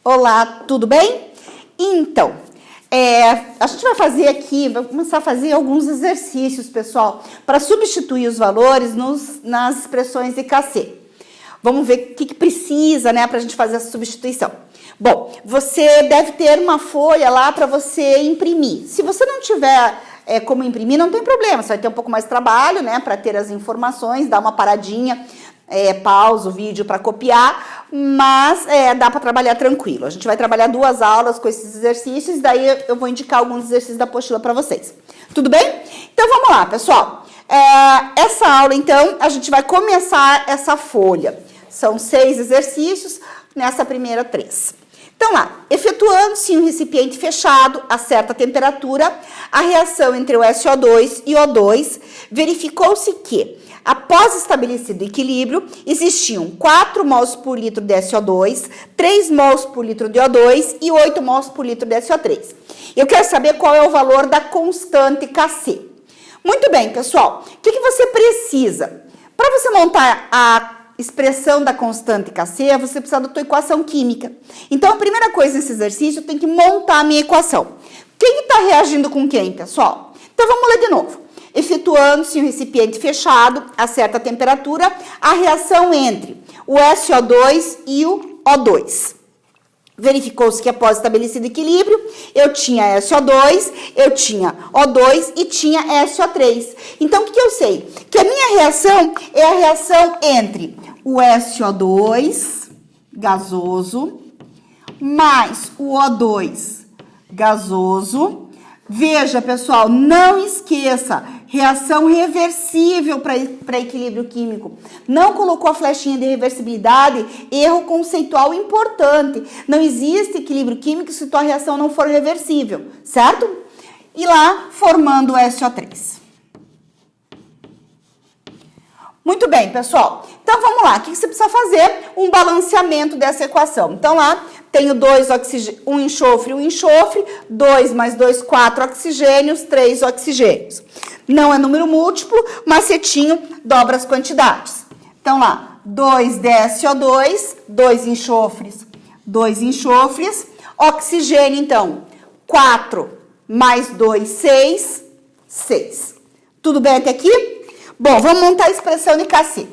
Olá, tudo bem? Então, a gente vai fazer aqui, vai começar a fazer alguns exercícios, pessoal, para substituir os valores nas expressões de KC. Vamos ver o que precisa, né, para a gente fazer essa substituição. Bom, você deve ter uma folha lá para você imprimir. Se você não tiver como imprimir, não tem problema, você vai ter um pouco mais de trabalho, né, para ter as informações, dar uma paradinha, pausa o vídeo para copiar, mas dá para trabalhar tranquilo. A gente vai trabalhar 2 aulas com esses exercícios, daí eu vou indicar alguns exercícios da apostila para vocês. Tudo bem? Então vamos lá, pessoal. Essa aula, então, a gente vai começar essa folha. São 6 exercícios, nessa primeira 3. Então lá, efetuando-se em um recipiente fechado a certa temperatura, a reação entre o SO2 e o O2, verificou-se que, após estabelecido o equilíbrio, existiam 4 mols por litro de SO2, 3 mols por litro de O2 e 8 mols por litro de SO3. Eu quero saber qual é o valor da constante Kc. Muito bem, pessoal. O que você precisa? Para você montar a expressão da constante Kc, você precisa da tua equação química. Então, a primeira coisa nesse exercício, eu tenho que montar a minha equação. Quem está reagindo com quem, pessoal? Então, vamos ler de novo. Efetuando-se em um recipiente fechado a certa temperatura, a reação entre o SO2 e o O2. Verificou-se que após estabelecido equilíbrio, eu tinha SO2, eu tinha O2 e tinha SO3. Então, o que eu sei? Que a minha reação é a reação entre o SO2 gasoso mais o O2 gasoso. Veja, pessoal, não esqueça, reação reversível para equilíbrio químico. Não colocou a flechinha de reversibilidade, erro conceitual importante. Não existe equilíbrio químico se tua reação não for reversível, certo? E lá, formando o SO3. Muito bem, pessoal. Então, vamos lá. O que você precisa fazer? Um balanceamento dessa equação. Então, lá, tenho 2 oxigênios, um enxofre, 2 mais 2, 4 oxigênios, 3 oxigênios. Não é número múltiplo, macetinho, dobra as quantidades. Então, lá, 2 de SO2, 2 enxofres, oxigênio, então, 4 mais 2, 6, 6. Tudo bem até aqui? Bom, vamos montar a expressão de Kc.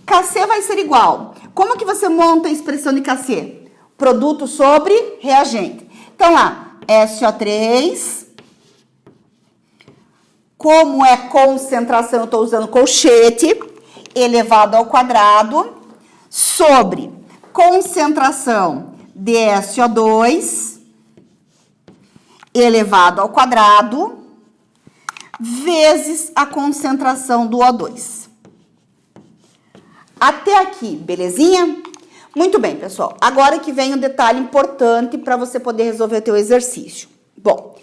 Kc vai ser igual. Como que você monta a expressão de Kc? Produto sobre reagente. Então, lá, SO3, como é concentração, eu estou usando colchete, elevado ao quadrado, sobre concentração de SO2, elevado ao quadrado, vezes a concentração do O2. Até aqui, belezinha? Muito bem, pessoal. Agora que vem um detalhe importante para você poder resolver o teu exercício. Bom,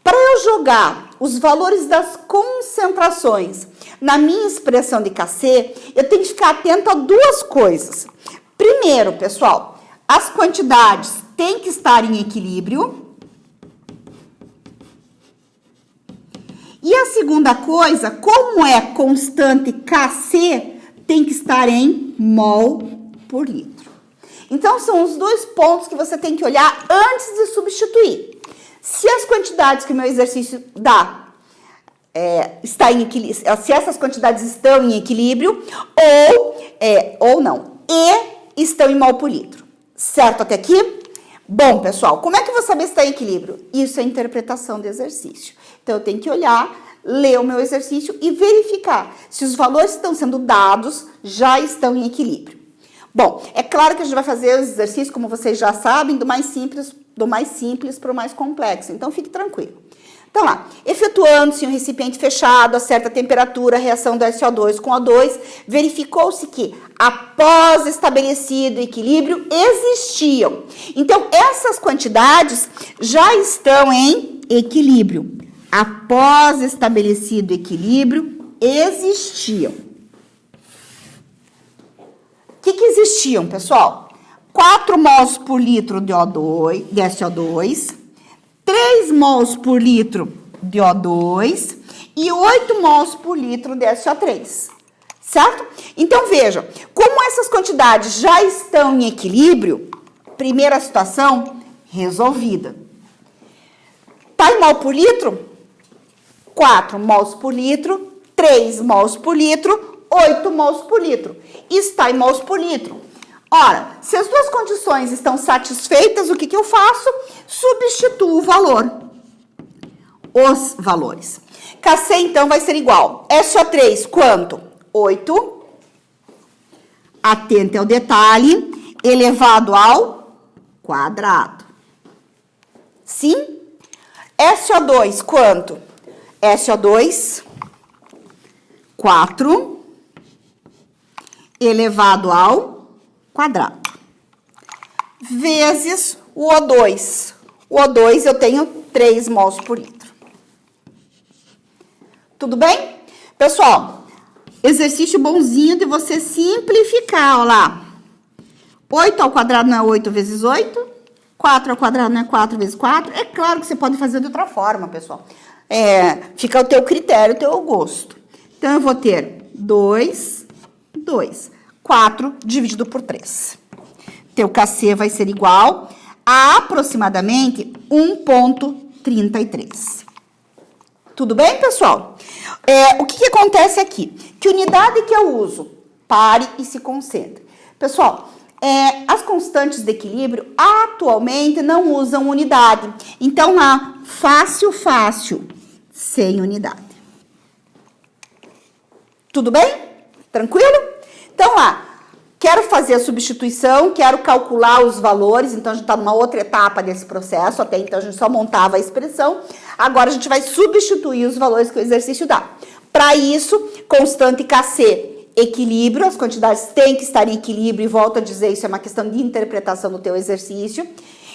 para eu jogar os valores das concentrações na minha expressão de Kc, eu tenho que ficar atento a 2 coisas. Primeiro, pessoal, as quantidades têm que estar em equilíbrio. E a segunda coisa, como é constante Kc, tem que estar em mol por litro. Então, são os 2 pontos que você tem que olhar antes de substituir. Se as quantidades que o meu exercício dá está em equilíbrio, se essas quantidades estão em equilíbrio ou não, e estão em mol por litro. Certo até aqui? Bom, pessoal, como é que eu vou saber se está em equilíbrio? Isso é interpretação de exercício. Então, eu tenho que olhar, ler o meu exercício e verificar se os valores que estão sendo dados já estão em equilíbrio. Bom, é claro que a gente vai fazer os exercícios, como vocês já sabem, do mais simples para o mais complexo. Então, fique tranquilo. Então, lá, efetuando-se um recipiente fechado a certa temperatura, a reação do SO2 com O2, verificou-se que, após estabelecido o equilíbrio, existiam. Então, essas quantidades já estão em equilíbrio. Após estabelecido o equilíbrio, existiam. O que existiam, pessoal? 4 mols por litro de SO2, 3 mols por litro de O2 e 8 mols por litro de SO3, certo? Então, veja, como essas quantidades já estão em equilíbrio, primeira situação resolvida. Tá em mol por litro? 4 mols por litro, 3 mols por litro, 8 mols por litro. Está em mols por litro. Ora, se as duas condições estão satisfeitas, o que eu faço? Substituo o valor. Os valores. Kc, então, vai ser igual. SO3, quanto? 8. Atente ao detalhe. Elevado ao quadrado. Sim? SO2, quanto? SO2, 4, elevado ao quadrado. Vezes o O2. O O2 eu tenho 3 mols por litro. Tudo bem? Pessoal, exercício bonzinho de você simplificar, ó lá. 8 ao quadrado não é 8 vezes 8. 4 ao quadrado não é 4 vezes 4. É claro que você pode fazer de outra forma, pessoal. Fica ao teu critério, ao teu gosto. Então, eu vou ter 2, 2. 4 dividido por 3. Teu Kc vai ser igual a aproximadamente 1,33. Tudo bem, pessoal? O que acontece aqui? Que unidade que eu uso? Pare e se concentre. Pessoal, as constantes de equilíbrio atualmente não usam unidade. Então, lá, fácil, sem unidade. Tudo bem? Tranquilo? Então, lá, quero fazer a substituição, quero calcular os valores, então a gente está numa outra etapa desse processo, até então a gente só montava a expressão, agora a gente vai substituir os valores que o exercício dá. Para isso, constante Kc, equilíbrio, as quantidades têm que estar em equilíbrio, e volto a dizer, isso é uma questão de interpretação do teu exercício.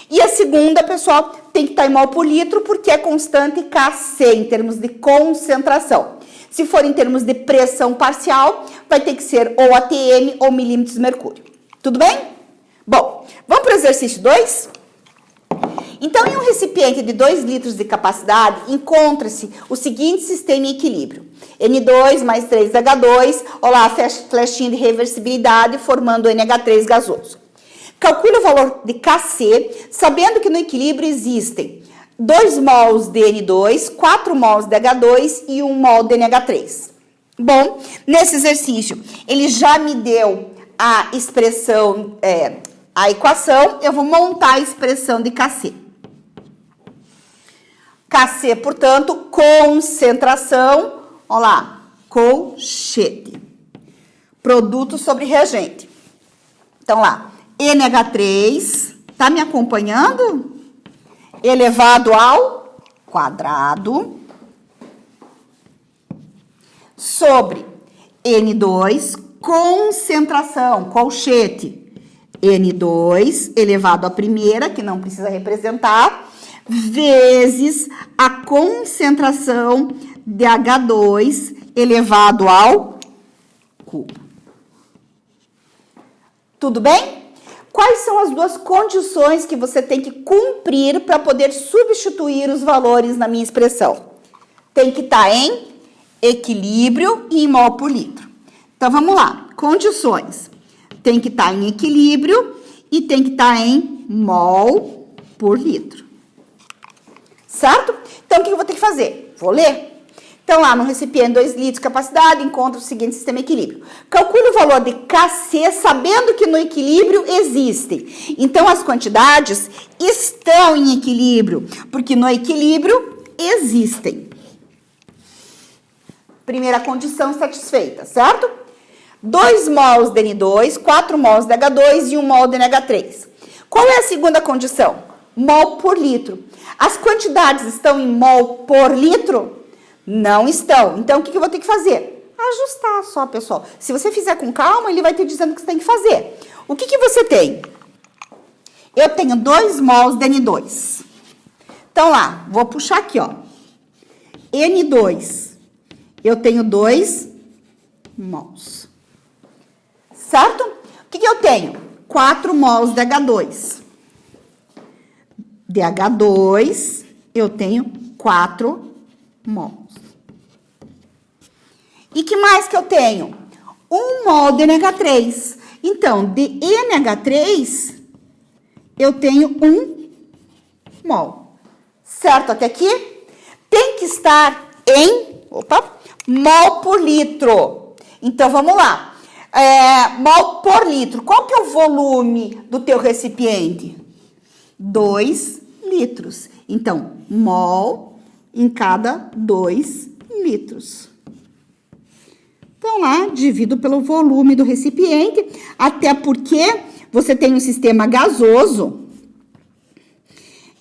E a segunda, pessoal, tem que estar em mol por litro, porque é constante Kc, em termos de concentração. Se for em termos de pressão parcial, vai ter que ser ou atm ou milímetros de mercúrio. Tudo bem? Bom, vamos para o exercício 2? Então, em um recipiente de 2 litros de capacidade, encontra-se o seguinte sistema em equilíbrio. N2 mais 3H2, olha lá, flechinha de reversibilidade, formando NH3 gasoso. Calcule o valor de Kc, sabendo que no equilíbrio existem 2 mols de N2, 4 mols de H2 e 1 mol de NH3. Bom, nesse exercício, ele já me deu a expressão, a equação, eu vou montar a expressão de Kc. Kc, portanto, concentração, olha lá, colchete. Produto sobre reagente. Então, lá, NH3, tá me acompanhando? Elevado ao quadrado, sobre N2, concentração, colchete, N2, elevado à primeira, que não precisa representar, vezes a concentração de H2 elevado ao cubo. Tudo bem? Quais são as duas condições que você tem que cumprir para poder substituir os valores na minha expressão? Tem que estar em equilíbrio e em mol por litro. Então, vamos lá. Condições. Tem que estar em equilíbrio e tem que estar em mol por litro. Certo? Então, o que eu vou ter que fazer? Vou ler. Então, lá no recipiente 2 litros de capacidade, encontro o seguinte sistema equilíbrio. Calcule o valor de Kc, sabendo que no equilíbrio existem. Então, as quantidades estão em equilíbrio, porque no equilíbrio existem. Primeira condição satisfeita, certo? 2 mols de N2, 4 mols de H2 e 1 mol de NH3. Qual é a segunda condição? Mol por litro. As quantidades estão em mol por litro? Não estão. Então, o que eu vou ter que fazer? Ajustar só, pessoal. Se você fizer com calma, ele vai te dizendo o que você tem que fazer. O que você tem? Eu tenho 2 mols de N2. Então, lá, vou puxar aqui, ó. N2. Eu tenho 2 mols. Certo? O que eu tenho? 4 mols de H2. De H2, eu tenho 4 mols. E que mais que eu tenho? 1 mol de NH3. Então, de NH3, eu tenho 1 mol. Certo até aqui? Tem que estar em, mol por litro. Então, vamos lá. Mol por litro. Qual que é o volume do teu recipiente? 2 litros. Então, mol em cada 2 litros. Então, lá, divido pelo volume do recipiente, até porque você tem um sistema gasoso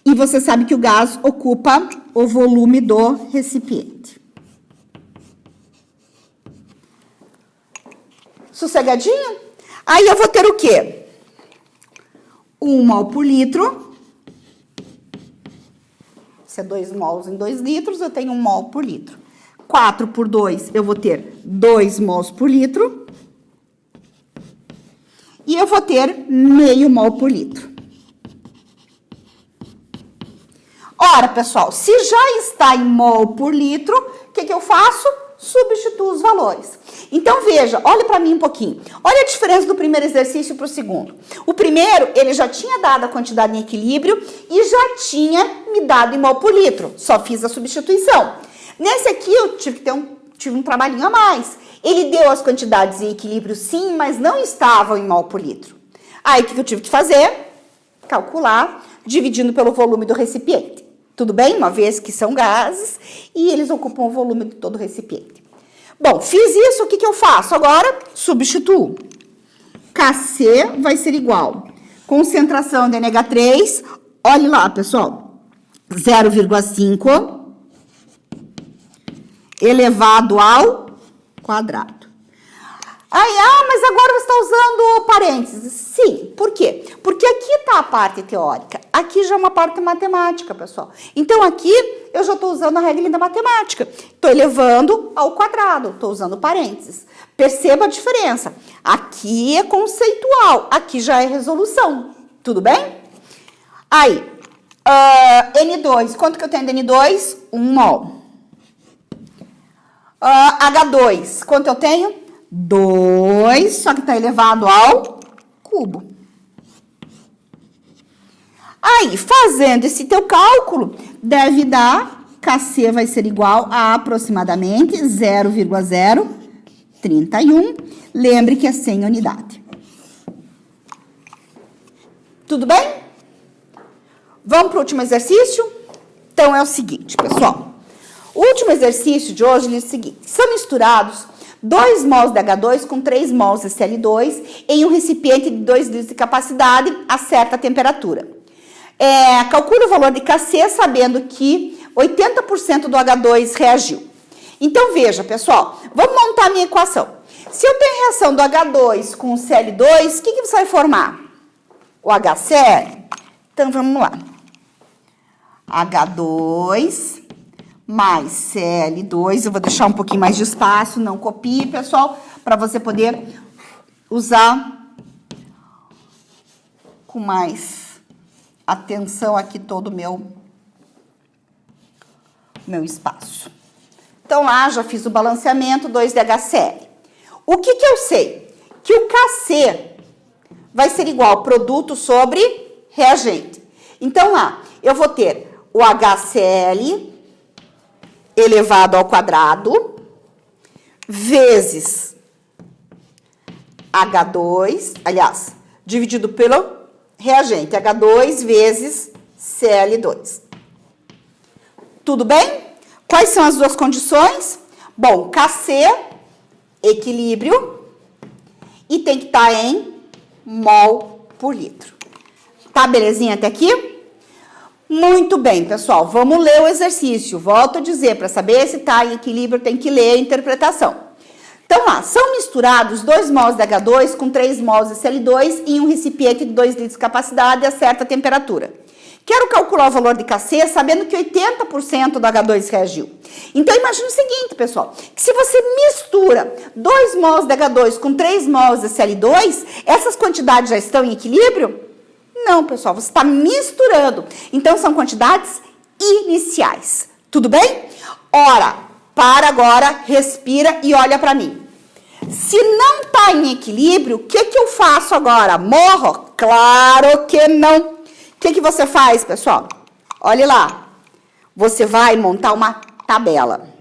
e você sabe que o gás ocupa o volume do recipiente. Sossegadinho? Aí eu vou ter o quê? 1 mol por litro. Se é 2 mols em 2 litros, eu tenho 1 mol por litro. 4 por 2, eu vou ter 2 mols por litro. E eu vou ter meio mol por litro. Ora, pessoal, se já está em mol por litro, o que eu faço? Substituo os valores. Então, veja, olha para mim um pouquinho. Olha a diferença do primeiro exercício para o segundo. O primeiro, ele já tinha dado a quantidade em equilíbrio e já tinha me dado em mol por litro. Só fiz a substituição. Nesse aqui, eu tive um trabalhinho a mais. Ele deu as quantidades em equilíbrio, sim, mas não estavam em mol por litro. Aí, o que eu tive que fazer? Calcular, dividindo pelo volume do recipiente. Tudo bem? Uma vez que são gases e eles ocupam o volume de todo o recipiente. Bom, fiz isso, o que eu faço? Agora, substituo. Kc vai ser igual. Concentração de NH3, olhe lá, pessoal. 0,5 elevado ao quadrado. Mas agora você está usando parênteses. Sim, por quê? Porque aqui está a parte teórica. Aqui já é uma parte matemática, pessoal. Então, aqui eu já estou usando a regra da matemática. Estou elevando ao quadrado, estou usando parênteses. Perceba a diferença. Aqui é conceitual, aqui já é resolução. Tudo bem? Aí, N2. Quanto que eu tenho de N2? 1 mol. H2. Quanto eu tenho? 2, só que está elevado ao cubo. Aí, fazendo esse teu cálculo, deve dar, Kc vai ser igual a aproximadamente 0,031. Lembre que é 100 unidade. Tudo bem? Vamos para o último exercício? Então, é o seguinte, pessoal. O último exercício de hoje diz o seguinte. São misturados 2 mols de H2 com 3 mols de Cl2 em um recipiente de 2 litros de capacidade a certa temperatura. Calcule o valor de Kc sabendo que 80% do H2 reagiu. Então, veja, pessoal, vamos montar a minha equação. Se eu tenho reação do H2 com o Cl2, o que você vai formar? O HCl? Então, vamos lá. H2 mais Cl2, eu vou deixar um pouquinho mais de espaço, não copie, pessoal, para você poder usar com mais atenção aqui todo o meu espaço. Então, lá, já fiz o balanceamento, 2 de HCl. O que eu sei? Que o Kc vai ser igual ao produto sobre reagente. Então, lá, eu vou ter o HCl elevado ao quadrado, vezes H2, aliás, dividido pelo reagente, H2 vezes Cl2. Tudo bem? Quais são as duas condições? Bom, Kc, equilíbrio, e tem que estar em mol por litro. Tá belezinha até aqui? Muito bem, pessoal, vamos ler o exercício. Volto a dizer, para saber se está em equilíbrio, tem que ler a interpretação. Então, lá, são misturados 2 mols de H2 com 3 mols de Cl2 em um recipiente de 2 litros de capacidade a certa temperatura. Quero calcular o valor de Kc sabendo que 80% do H2 reagiu. Então, imagine o seguinte, pessoal, que se você mistura 2 mols de H2 com 3 mols de Cl2, essas quantidades já estão em equilíbrio? Não, pessoal, você está misturando. Então, são quantidades iniciais. Tudo bem? Ora, para agora, respira e olha para mim. Se não está em equilíbrio, o que eu faço agora? Morro? Claro que não. que você faz, pessoal? Olhe lá. Você vai montar uma tabela.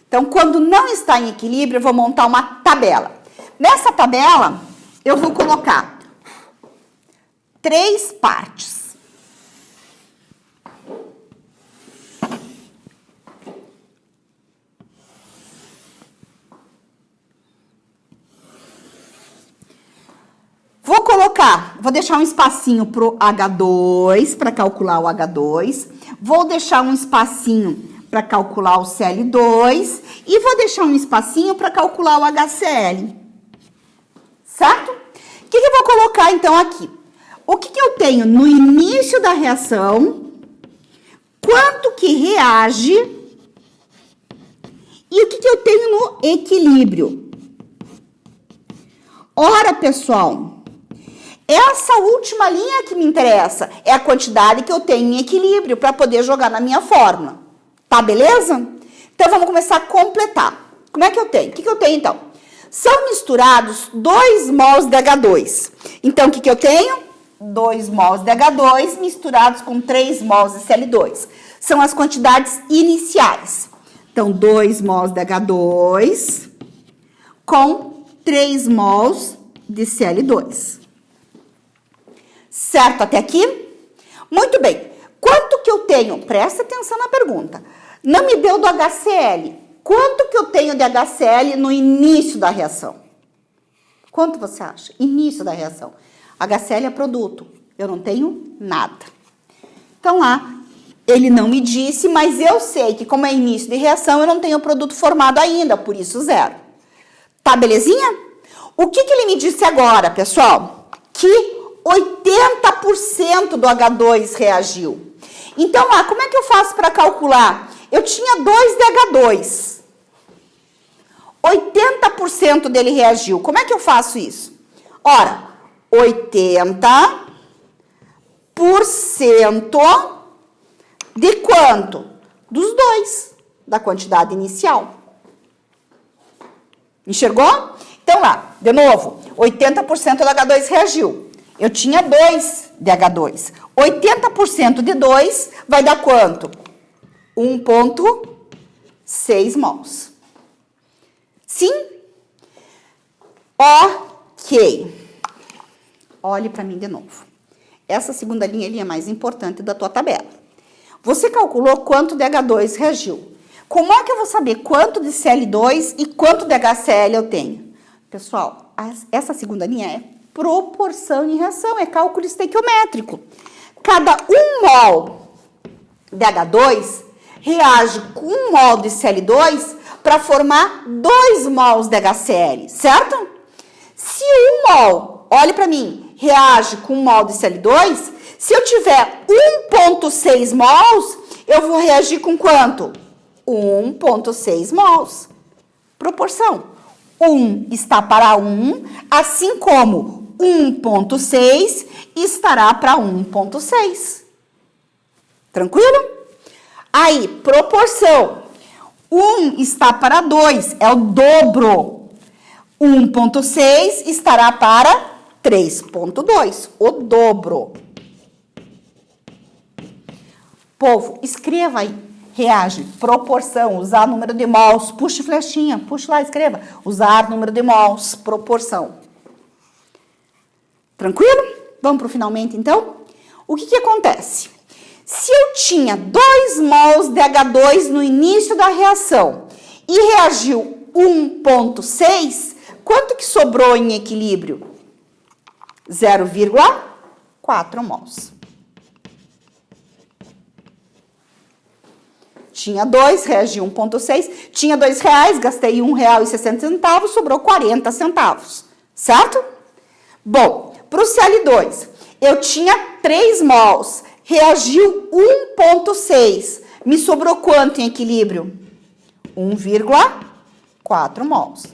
Então, quando não está em equilíbrio, eu vou montar uma tabela. Nessa tabela, eu vou colocar 3 partes. Vou deixar um espacinho para o H2, para calcular o H2. Vou deixar um espacinho para calcular o Cl2 e vou deixar um espacinho para calcular o HCl. Certo? O que eu vou colocar, então, aqui? O que eu tenho no início da reação, quanto que reage e o que eu tenho no equilíbrio. Ora, pessoal, essa última linha que me interessa é a quantidade que eu tenho em equilíbrio para poder jogar na minha fórmula. Tá, beleza? Então, vamos começar a completar. Como é que eu tenho? O que eu tenho, então? São misturados 2 mols de H2. Então, o que eu tenho? 2 mols de H2 misturados com 3 mols de Cl2. São as quantidades iniciais. Então, 2 mols de H2 com 3 mols de Cl2. Certo até aqui? Muito bem. Quanto que eu tenho? Presta atenção na pergunta. Não me deu do HCl. Quanto que eu tenho de HCl no início da reação? Quanto você acha? Início da reação. HCl é produto. Eu não tenho nada. Então, lá, ele não me disse, mas eu sei que como é início de reação, eu não tenho produto formado ainda, por isso 0. Tá, belezinha? O que ele me disse agora, pessoal? Que 80% do H2 reagiu. Então, lá, como é que eu faço para calcular? Eu tinha 2 de H2. 80% dele reagiu. Como é que eu faço isso? Ora, 80% de quanto? Dos 2, da quantidade inicial. Enxergou? Então, lá, de novo, 80% do H2 reagiu. Eu tinha 2 de H2. 80% de 2 vai dar quanto? 1,6 mols. Sim? Ok. Olhe para mim de novo. Essa segunda linha é a mais importante da tua tabela. Você calculou quanto de H2 reagiu. Como é que eu vou saber quanto de Cl2 e quanto de HCl eu tenho? Pessoal, essa segunda linha é proporção em reação, é cálculo estequiométrico. Cada 1 mol de H2 reage com 1 mol de Cl2 para formar 2 mols de HCl, certo? Se 1 mol, olhe para mim, reage com 1 mol de Cl2, se eu tiver 1,6 mols, eu vou reagir com quanto? 1,6 mols. Proporção. 1 está para 1, assim como 1,6 estará para 1,6. Tranquilo? Aí, proporção. 1 está para 2, é o dobro. 1,6 estará para 3,2, o dobro. Povo, escreva aí. Reage, proporção, usar número de mols. Puxe flechinha, puxe lá, escreva. Usar número de mols, proporção. Tranquilo? Vamos para o finalmente, então? O que acontece? Se eu tinha 2 mols de H2 no início da reação e reagiu 1,6, quanto que sobrou em equilíbrio? 0,4 mols. Tinha 2, reagiu 1,6. Tinha R$2, gastei R$1,60, sobrou 40 centavos. Certo? Bom, para o Cl2, eu tinha 3 mols, reagiu 1,6. Me sobrou quanto em equilíbrio? 1,4 mols.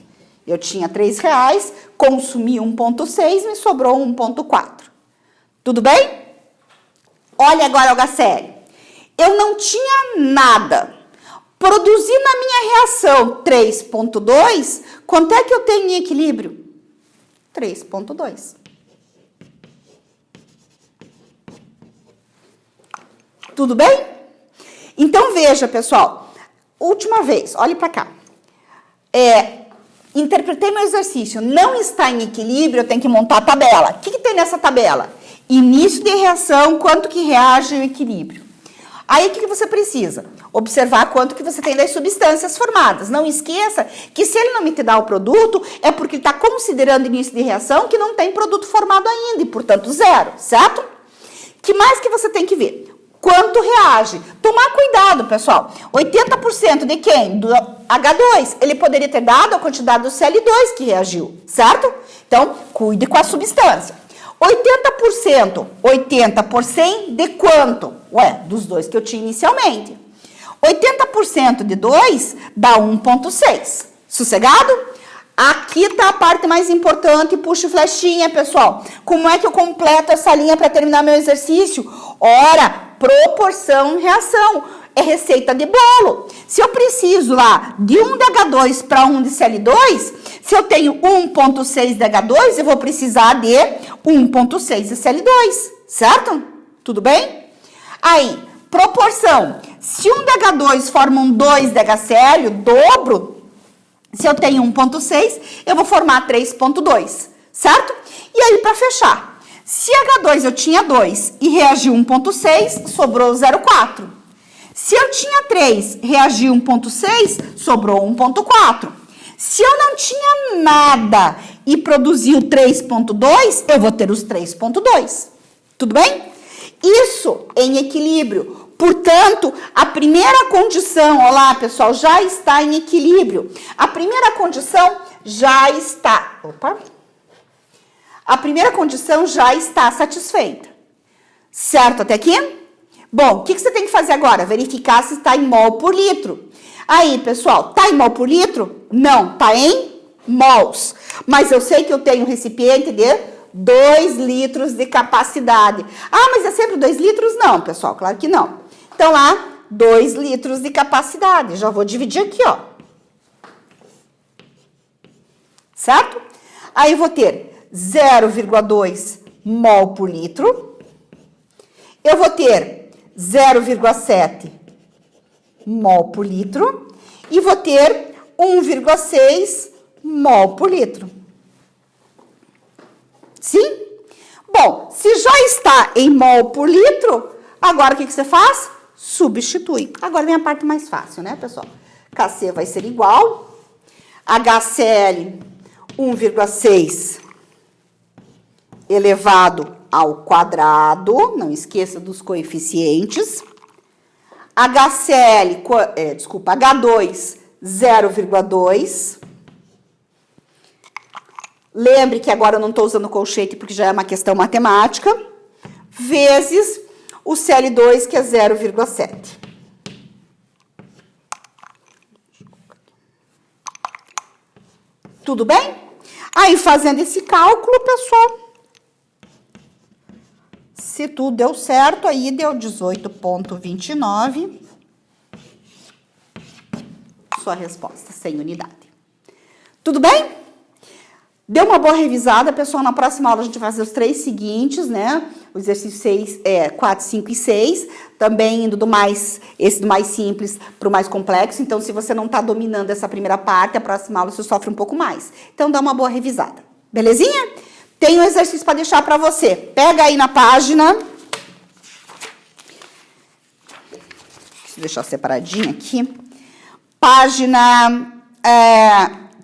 Eu tinha R$3, consumi 1,6, me sobrou 1,4. Tudo bem? Olha agora o HCl. Eu não tinha nada. Produzir na minha reação 3,2, quanto é que eu tenho em equilíbrio? 3,2. Tudo bem? Então, veja, pessoal. Última vez, olhe para cá. Interpretei meu exercício, não está em equilíbrio, eu tenho que montar a tabela. O que tem nessa tabela? Início de reação, quanto que reage ao equilíbrio. Aí, o que você precisa? Observar quanto que você tem das substâncias formadas. Não esqueça que se ele não me te dá o produto, é porque ele está considerando início de reação que não tem produto formado ainda, e, portanto, zero, certo? Que mais que você tem que ver? Quanto reage? Tomar cuidado, pessoal. 80% de quem? Do H2. Ele poderia ter dado a quantidade do Cl2 que reagiu, certo? Então, cuide com a substância. 80%. 80 por 100 de quanto? Ué, dos dois que eu tinha inicialmente. 80% de 2 dá 1,6. Sossegado? Aqui está a parte mais importante. Puxa flechinha, pessoal. Como é que eu completo essa linha para terminar meu exercício? Ora, proporção e reação. É receita de bolo. Se eu preciso lá de 1 de H2 para 1 de Cl2, se eu tenho 1,6 de H2, eu vou precisar de 1,6 de Cl2, certo? Tudo bem? Aí, proporção. Se 1 de H2 forma um 2 de HCl, o dobro, se eu tenho 1,6, eu vou formar 3,2, certo? E aí, para fechar, se H2 eu tinha 2 e reagiu 1,6, sobrou 0,4. Se eu tinha 3, reagiu 1,6, sobrou 1,4. Se eu não tinha nada e produziu 3,2, eu vou ter os 3,2. Tudo bem? Isso em equilíbrio. Portanto, a primeira condição, olha lá, pessoal, já está em equilíbrio. A primeira condição já está... A primeira condição já está satisfeita. Certo até aqui? Bom, o que você tem que fazer agora? Verificar se está em mol por litro. Aí, pessoal, está em mol por litro? Não, está em mols. Mas eu sei que eu tenho um recipiente de 2 litros de capacidade. Ah, mas é sempre 2 litros? Não, pessoal, claro que não. Então, lá, 2 litros de capacidade. Já vou dividir aqui, ó. Certo? Aí, eu vou ter 0,2 mol por litro. Eu vou ter 0,7 mol por litro e vou ter 1,6 mol por litro. Sim? Bom, se já está em mol por litro, agora o que você faz? Substitui. Agora vem a parte mais fácil, né, pessoal? Kc vai ser igual HCl 1,6 elevado ao quadrado, não esqueça dos coeficientes. H2, 0,2. Lembre que agora eu não estou usando colchete porque já é uma questão matemática. Vezes o Cl2, que é 0,7. Tudo bem? Aí, fazendo esse cálculo, pessoal, se tudo deu certo, aí deu 18,29. Sua resposta, sem unidade. Tudo bem? Deu uma boa revisada, pessoal. Na próxima aula a gente vai fazer os 3 seguintes, né? O exercício 4, 5 e 6. Também indo do mais simples para o mais complexo. Então, se você não está dominando essa primeira parte, a próxima aula você sofre um pouco mais. Então, dá uma boa revisada. Belezinha? Tem um exercício para deixar para você. Pega aí na página. Deixa eu deixar separadinho aqui. Página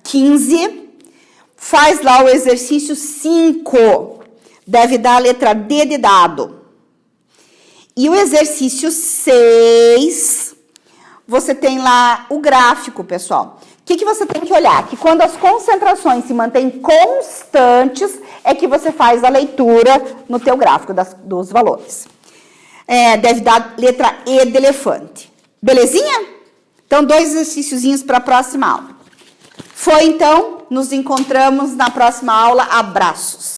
15. Faz lá o exercício 5. Deve dar a letra D de dado. E o exercício 6, você tem lá o gráfico, pessoal. O que você tem que olhar? Que quando as concentrações se mantêm constantes, é que você faz a leitura no teu gráfico dos valores. Deve dar letra E de elefante. Belezinha? Então, 2 exercíciozinhos para a próxima aula. Foi, então, nos encontramos na próxima aula. Abraços.